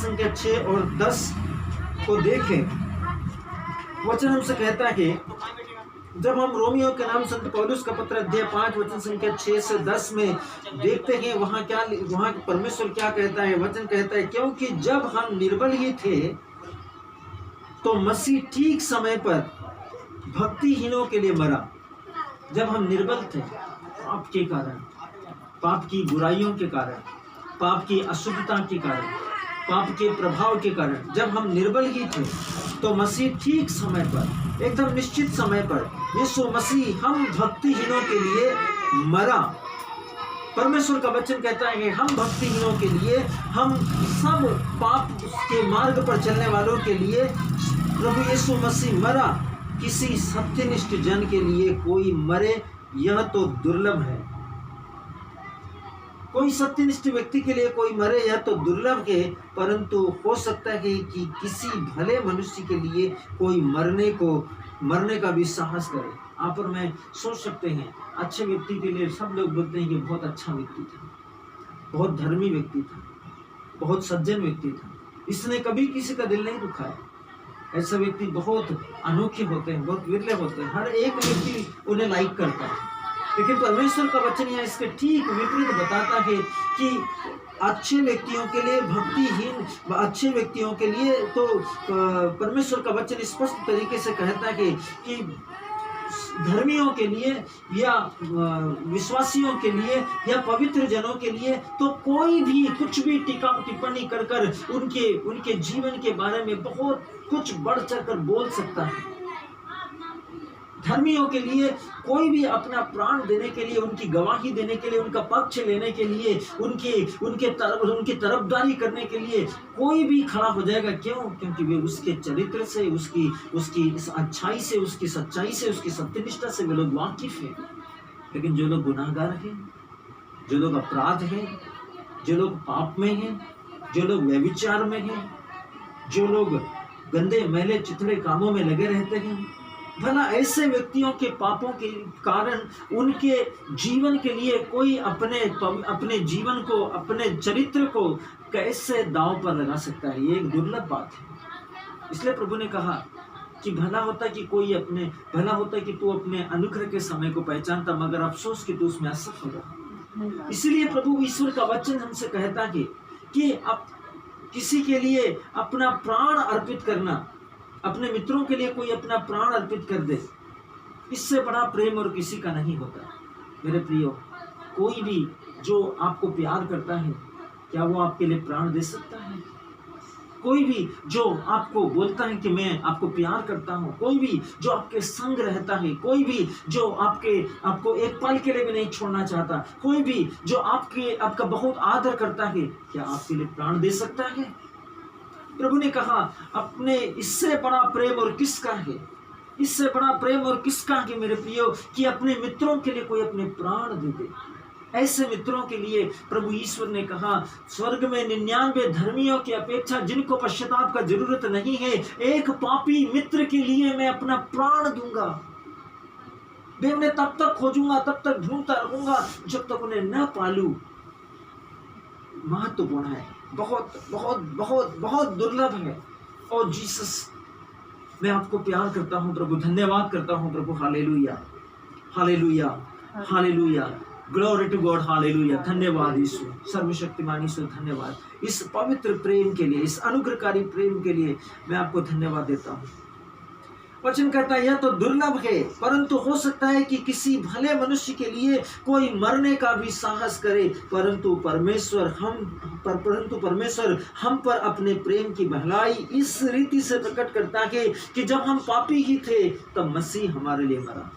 संख्या 6 और 10 को देखें, वचन हमसे कहता है कि जब हम रोमियो के नाम संत पौलुस का पत्र अध्याय 5 वचन संख्या 6 से 10 में देखते हैं, वहां परमेश्वर क्या कहता है। वचन कहता है, क्योंकि जब हम निर्बल ही थे तो मसीह ठीक समय पर भक्तिहीनों के लिए मरा। जब हम निर्बल थे, पाप के कारण, पाप की बुराइयों के कारण, पाप की अशुद्धता के कारण, पाप के प्रभाव के कारण जब हम निर्बल ही थे तो मसीह ठीक समय पर, एकदम निश्चित समय पर यीशु मसीह हम भक्तिहीनों के लिए मरा। परमेश्वर का वचन कहता है कि हम भक्तिहीनों के लिए, हम सब पाप के मार्ग पर चलने वालों के लिए प्रभु यीशु मसीह मरा। किसी सत्यनिष्ठ जन के लिए कोई मरे, यह तो दुर्लभ है। कोई सत्यनिष्ठ व्यक्ति के लिए कोई मरे, यह तो दुर्लभ है, परंतु हो सकता है कि किसी भले मनुष्य के लिए कोई मरने का भी साहस करे। आप और मैं सोच सकते हैं, अच्छे व्यक्ति के लिए सब लोग बोलते हैं कि बहुत अच्छा व्यक्ति था, बहुत धर्मी व्यक्ति था, बहुत सज्जन व्यक्ति था, इसने कभी किसी का दिल नहीं दुखाया। ऐसे व्यक्ति बहुत अनोखे होते हैं, बहुत विरले होते हैं, हर एक व्यक्ति उन्हें लाइक करता है। लेकिन परमेश्वर का वचन यहाँ इसके ठीक विपरीत बताता है कि अच्छे व्यक्तियों के लिए, भक्तिहीन अच्छे व्यक्तियों के लिए तो परमेश्वर का वचन स्पष्ट तरीके से कहता है कि धर्मियों के लिए या विश्वासियों के लिए या पवित्र जनों के लिए तो कोई भी कुछ भी टीका टिप्पणी कर कर उनके जीवन के बारे में बहुत कुछ बढ़ चढ़ कर बोल सकता है। धर्मियों के लिए कोई भी अपना प्राण देने के लिए, उनकी गवाही देने के लिए, उनका पक्ष लेने के लिए, उनकी तरफदारी करने के लिए कोई भी खड़ा हो जाएगा। क्यों? क्योंकि वे उसके चरित्र से, उसकी इस अच्छाई से, उसकी सच्चाई से, उसकी सत्यनिष्ठा से वे लोग वाकिफ हैं। लेकिन जो लोग गुनाहगार हैं, जो लोग अपराध हैं, जो लोग पाप में हैं, जो लोग व्यभिचार में हैं, जो लोग गंदे मैले चिथड़े कामों में लगे रहते हैं, भला ऐसे व्यक्तियों के पापों के कारण उनके जीवन के लिए कोई अपने जीवन को, अपने चरित्र को कैसे दांव पर लगा सकता है? ये एक दुर्लभ बात है। इसलिए प्रभु ने कहा कि भला होता कि तू अपने अनुग्रह के समय को पहचानता, मगर अफसोस कि तू उसमें असफल रहा। इसलिए प्रभु ईश्वर का वचन हमसे कहता है कि अब किसी के लिए अपना प्राण अर्पित करना, अपने मित्रों के लिए कोई अपना प्राण अर्पित कर दे, इससे बड़ा प्रेम और किसी का नहीं होता। मेरे प्रियो, कोई भी जो आपको प्यार करता है, क्या वो आपके लिए प्राण दे सकता है? कोई भी जो आपको बोलता है कि मैं आपको प्यार करता हूँ, कोई भी जो आपके संग रहता है, कोई भी जो आपको एक पल के लिए भी नहीं छोड़ना चाहता, कोई भी जो आपका बहुत आदर करता है, क्या आपके लिए प्राण दे सकता है? प्रभु ने कहा, अपने इससे बड़ा प्रेम और किसका है? इससे बड़ा प्रेम और किसका है मेरे प्रियो, कि अपने मित्रों के लिए कोई अपने प्राण दे दे। ऐसे मित्रों के लिए प्रभु ईश्वर ने कहा, स्वर्ग में 99 धर्मियों की अपेक्षा जिनको पश्चाताप का जरूरत नहीं है, एक पापी मित्र के लिए मैं अपना प्राण दूंगा। मैं उन्हें तब तक खोजूंगा, तब तक ढूंढता रहूंगा जब तक उन्हें न पालूं। महत्वपूर्ण है, बहुत बहुत बहुत बहुत दुर्लभ है। और जीसस, मैं आपको प्यार करता हूं प्रभु, धन्यवाद करता हूं प्रभु। Hallelujah, hallelujah, hallelujah, glory to God, hallelujah. धन्यवाद यीशु, सर्वशक्तिमान ईश्वर, धन्यवाद इस पवित्र प्रेम के लिए, इस अनुग्रहकारी प्रेम के लिए मैं आपको धन्यवाद देता हूं। वचन कहता है, यह तो दुर्लभ है, परंतु हो सकता है कि किसी भले मनुष्य के लिए कोई मरने का भी साहस करे, परंतु परमेश्वर हम पर अपने प्रेम की भलाई इस रीति से प्रकट करता है कि जब हम पापी ही थे तब मसीह हमारे लिए मरा।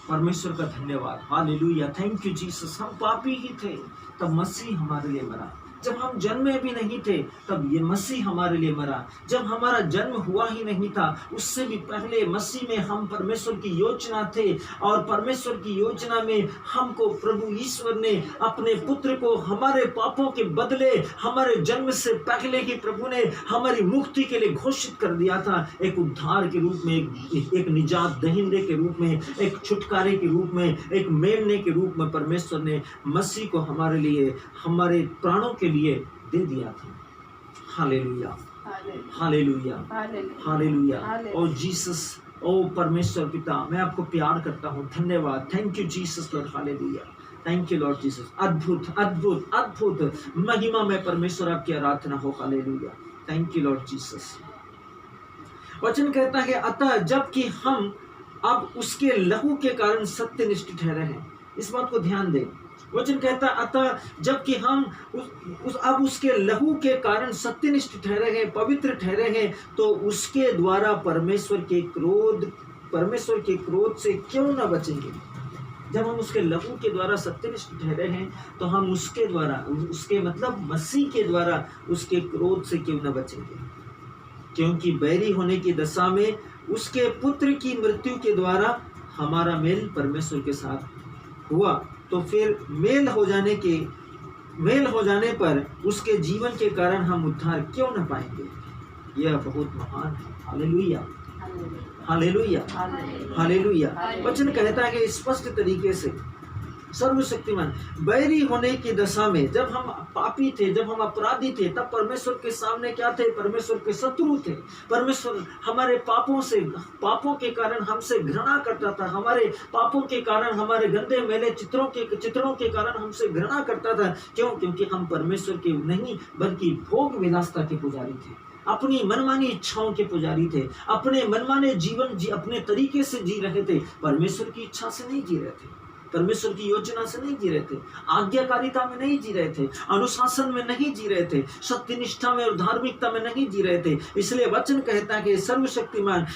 परमेश्वर का धन्यवाद, हालेलुया, थैंक यू जीसस। हम पापी ही थे तब मसीह हमारे लिए मरा। जब हम जन्मे भी नहीं थे तब ये मसीह हमारे लिए मरा। जब हमारा जन्म हुआ ही नहीं था उससे भी पहले मसीह में हम परमेश्वर की योजना थे, और परमेश्वर की योजना में हमको प्रभु ईश्वर ने अपने पुत्र को हमारे पापों के बदले, हमारे जन्म से पहले ही प्रभु ने हमारी मुक्ति के लिए घोषित कर दिया था। एक उद्धार के रूप में, एक निजात दहिंदे के रूप में, एक छुटकारे के रूप में, एक मेमने के रूप में परमेश्वर ने मसीह को हमारे लिए, हमारे प्राणों के लिए दे दिया था। Hallelujah, hallelujah, hallelujah, hallelujah. Hallelujah. ओ जीसस, ओ परमेश्वर पिता, मैं आपको प्यार करता हूँ। धन्यवाद, thank you Jesus Lord, hallelujah, thank you Lord Jesus. अद्भुत अद्भुत अद्भुत महिमा में परमेश्वर आपकी आराधना हो, hallelujah, thank you Lord Jesus. वचन कहता है अतः जबकि हम अब उसके लहू के कारण सत्यनिष्ठ ठहरे हैं, इस बात को ध्यान दें। वचन कहता है अतः जबकि हम अब उसके लहू के कारण सत्यनिष्ठ ठहरे हैं, पवित्र ठहरे हैं, तो उसके द्वारा परमेश्वर के क्रोध से क्यों न बचेंगे। जब हम उसके लहू के द्वारा सत्यनिष्ठ ठहरे हैं तो हम उसके द्वारा, उसके मतलब मसीह के द्वारा उसके क्रोध से क्यों न बचेंगे। क्योंकि बैरी होने की दशा में उसके पुत्र की मृत्यु के द्वारा हमारा मेल परमेश्वर के साथ हुआ, तो फिर मेल हो जाने पर उसके जीवन के कारण हम उद्धार क्यों न पाएंगे। यह बहुत महान है। Hallelujah, hallelujah, hallelujah. वचन कहता है कि स्पष्ट तरीके से सर्वशक्तिमान बैरी होने की दशा में जब हम पापी थे, जब हम अपराधी थे, तब परमेश्वर के सामने क्या थे, परमेश्वर के शत्रु थे। परमेश्वर हमारे पापों के कारण हमसे घृणा करता था, हमारे पापों के कारण, हमारे गंदे मैले चित्रों के कारण हमसे घृणा करता था। क्यों? क्योंकि हम परमेश्वर के नहीं बल्कि भोग विलासता के पुजारी थे, अपनी मनमानी इच्छाओं के पुजारी थे, अपने मनमाने जीवन अपने तरीके से जी रहे थे, परमेश्वर की इच्छा से नहीं जी रहे थे, परमेश्वर की योजना से नहीं जी रहे थे, आज्ञाकारिता में नहीं जी रहे थे, अनुशासन में नहीं जी रहे थे, सत्यनिष्ठा में और धार्मिकता में नहीं जी रहे थे। इसलिए वचन कहता है कि सर्वशक्तिमान